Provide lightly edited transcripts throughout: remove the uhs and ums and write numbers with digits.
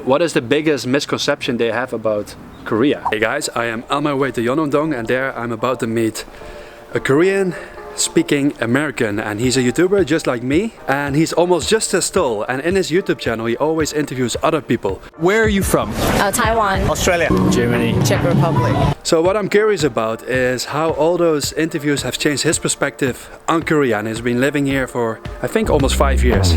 What is the biggest misconception they have about Korea? Hey guys, I am on my way to Yeonongdong and there I'm about to meet a Korean speaking American, and he's a YouTuber just like me, and he's almost just as tall, and in his YouTube channel he always interviews other people. Where are you from? Taiwan, Australia, Germany, Czech Republic. So what I'm curious about is how all those interviews have changed his perspective on Korea, and he's been living here for I think almost 5 years.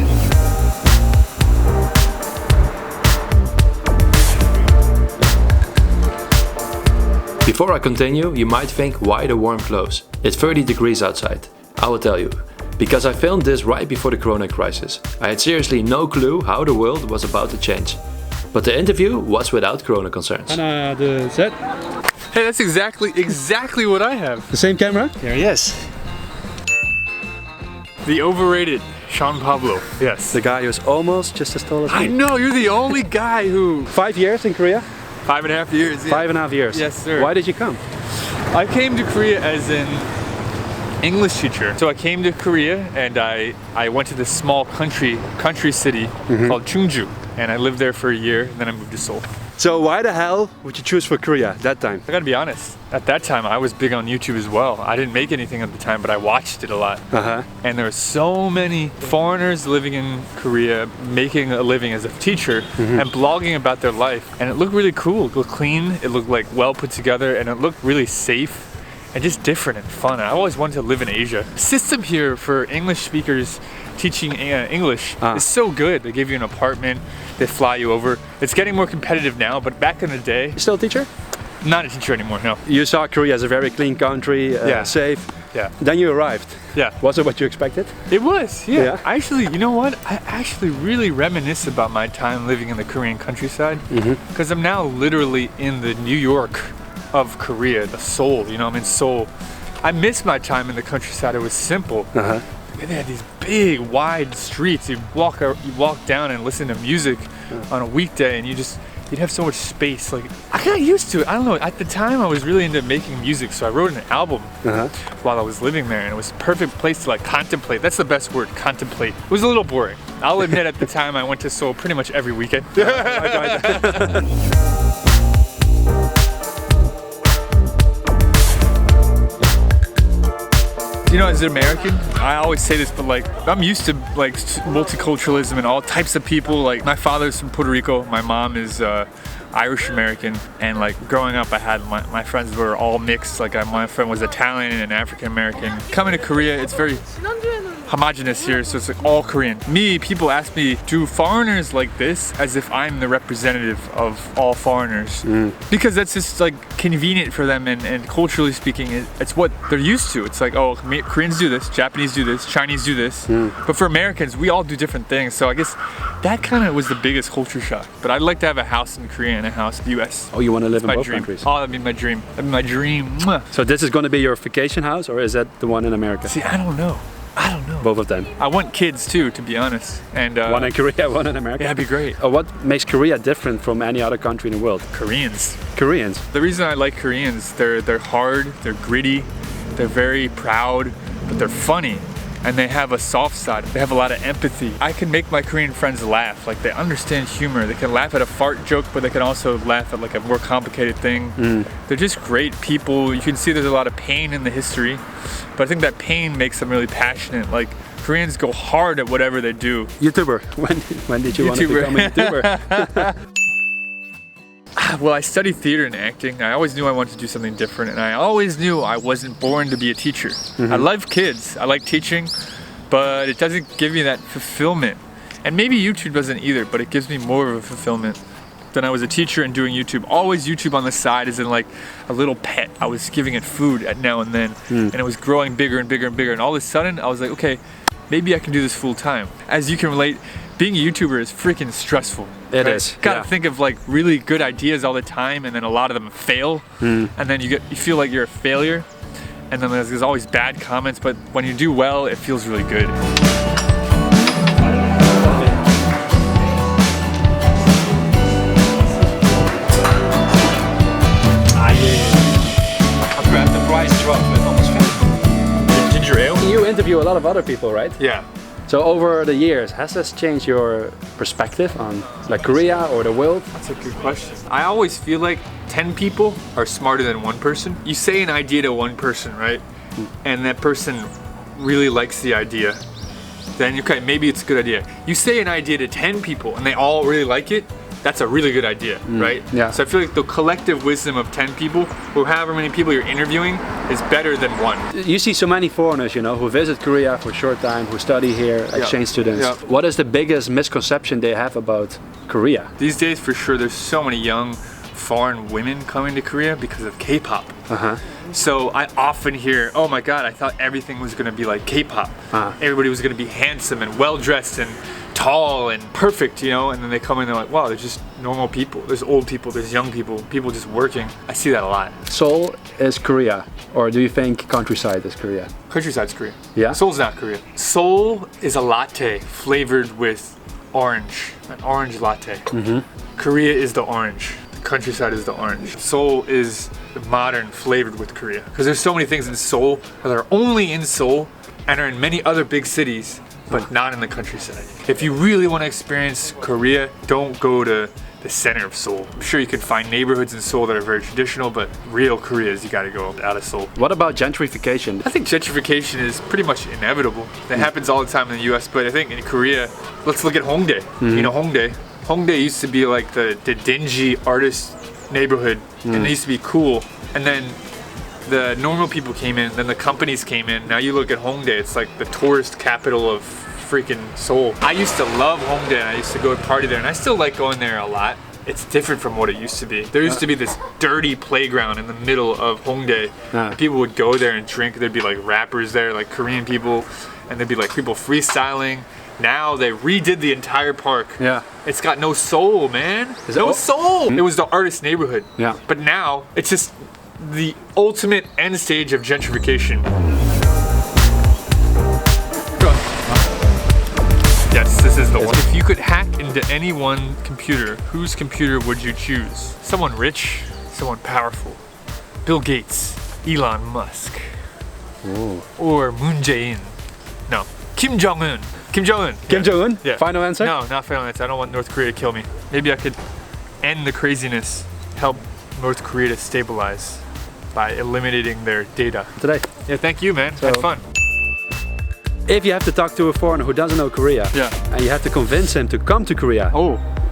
Before I continue, you might think, why the warm clothes? It's 30 degrees outside. I will tell you. Because I filmed this right before the corona crisis. I had seriously no clue how the world was about to change. But the interview was without corona concerns. 하나, 둘, 셋. Hey, that's exactly what I have. The same camera? There he is. The overrated Sean Pablo. Yes. The guy who's almost just as tall as me. I know, you're the only guy who... 5 years in Korea? 5.5 years. Yeah. 5.5 years? Yes, sir. Why did you come? I came to Korea as an English teacher. So I came to Korea and I went to this small country city called Chungju. And I lived there for a year and then I moved to Seoul. So why the hell would you choose for Korea that time? I gotta be honest, at that time I was big on YouTube as well. I didn't make anything at the time, but I watched it a lot. And there were so many foreigners living in Korea, making a living as a teacher and blogging about their life. And it looked really cool, it looked clean, it looked like well put together, and it looked really safe and just different and fun. I always wanted to live in Asia. The system here for English speakers teaching English is so good. They give you an apartment, they fly you over. It's getting more competitive now, but back in the day... You still a teacher? Not a teacher anymore, no. You saw Korea as a very clean country, safe. Yeah. Then you arrived. Yeah. Was it what you expected? It was, yeah. Yeah. Actually, you know what? I actually really reminisce about my time living in the Korean countryside because I'm now literally in the New York of Korea, the Seoul, you know, I'm in Seoul. I miss my time in the countryside. It was simple. They had these big, wide streets. You walk down and listen to music on a weekday, and you'd have so much space. Like, I got used to it. I don't know. At the time, I was really into making music, so I wrote an album while I was living there, and it was a perfect place to like contemplate. That's the best word, contemplate. It was a little boring. I'll admit, at the time, I went to Seoul pretty much every weekend. You know, as an American, I always say this, but like, I'm used to like multiculturalism and all types of people. Like, my father's from Puerto Rico, my mom is Irish American, and like growing up I had my friends were all mixed. Like my friend was Italian and African American. Coming to Korea, it's very homogenous here, so it's like all Korean. People ask me, do foreigners like this as if I'm the representative of all foreigners? Because that's just like convenient for them, and culturally speaking, it's what they're used to. It's like, oh, Koreans do this, Japanese do this, Chinese do this. But for Americans, we all do different things. So I guess that kind of was the biggest culture shock. But I'd like to have a house in Korea and a house in the US. Oh, you want to live in both dream. countries? Oh, that'd be my dream. That'd be my dream. Mwah. So this is going to be your vacation house, or is that the one in America? See, I don't know. Both of them. I want kids too, to be honest. And one in Korea, one in America? Yeah, that'd be great. What makes Korea different from any other country in the world? Koreans. The reason I like Koreans, they're hard, they're gritty, they're very proud, but they're funny. And they have a soft side. They have a lot of empathy. I can make my Korean friends laugh. Like, they understand humor. They can laugh at a fart joke, but they can also laugh at like a more complicated thing. They're just great people. You can see there's a lot of pain in the history, but I think that pain makes them really passionate. Like, Koreans go hard at whatever they do. YouTuber. When did you want to become a YouTuber? Well, I studied theater and acting. I always knew I wanted to do something different, and I always knew I wasn't born to be a teacher. I love kids, I like teaching, but it doesn't give me that fulfillment. And maybe YouTube doesn't either, but it gives me more of a fulfillment than I was a teacher and doing YouTube. Always YouTube on the side as in like a little pet. I was giving it food at now and then, and it was growing bigger and bigger and bigger, and all of a sudden I was like, okay, maybe I can do this full time. As you can relate, being a YouTuber is freaking stressful. It is. Gotta think of like really good ideas all the time, and then a lot of them fail, and then you feel like you're a failure, and then there's always bad comments, but when you do well, it feels really good. I grabbed the price drop with almost 50. Ginger ale? You interview a lot of other people, right? Yeah. So over the years, has this changed your perspective on like Korea or the world? That's a good question. I always feel like 10 people are smarter than one person. You say an idea to one person, right? And that person really likes the idea. Then okay, maybe it's a good idea. You say an idea to 10 people and they all really like it, that's a really good idea, right? Yeah. So I feel like the collective wisdom of 10 people, or however many people you're interviewing, is better than one. You see so many foreigners, you know, who visit Korea for a short time, who study here, exchange students. Yeah. What is the biggest misconception they have about Korea? These days, for sure, there's so many young foreign women coming to Korea because of K-pop. Uh-huh. So I often hear, oh my god, I thought everything was gonna be like K-pop. Everybody was gonna be handsome and well-dressed and tall and perfect, you know, and then they come in and they're like, wow, they're just normal people. There's old people, there's young people, people just working. I see that a lot. Seoul is Korea, or do you think countryside is Korea? Countryside's Korea. Yeah? Seoul's not Korea. Seoul is a latte flavored with orange, an orange latte. Korea is the orange. The countryside is the orange. Seoul is modern flavored with Korea. Because there's so many things in Seoul that are only in Seoul and are in many other big cities, but not in the countryside. If you really want to experience Korea, don't go to the center of Seoul. I'm sure you can find neighborhoods in Seoul that are very traditional, but real Korea is you gotta go out of Seoul. What about gentrification? I think gentrification is pretty much inevitable. That happens all the time in the US, but I think in Korea, let's look at Hongdae. You know Hongdae? Hongdae used to be like the dingy artist neighborhood, and it used to be cool. And then the normal people came in, then the companies came in. Now you look at Hongdae, it's like the tourist capital of freaking Seoul. I used to love Hongdae and I used to go party there, and I still like going there a lot. It's different from what it used to be. There used to be this dirty playground in the middle of Hongdae. People would go there and drink. There'd be like rappers there, like Korean people, and there'd be like people freestyling. Now they redid the entire park. Yeah. It's got no soul, man. Is it no soul. It was the artist neighborhood. Yeah. But now it's just the ultimate end stage of gentrification. Yes, this is the one. If you could hack into any one computer, whose computer would you choose? Someone rich, someone powerful. Bill Gates, Elon Musk, or Moon Jae-in. No, Kim Jong-un. Kim Jong-un. Kim Jong-un? Yeah. Final answer? No, not final answer. I don't want North Korea to kill me. Maybe I could end the craziness, help North Korea to stabilize by eliminating their data. Today. Yeah, thank you, man. Had fun. If you have to talk to a foreigner who doesn't know Korea, and you have to convince him to come to Korea,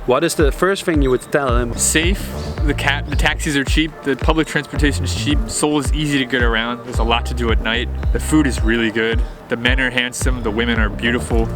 what is the first thing you would tell him? Safe. The taxis are cheap. The public transportation is cheap. Seoul is easy to get around. There's a lot to do at night. The food is really good. The men are handsome. The women are beautiful.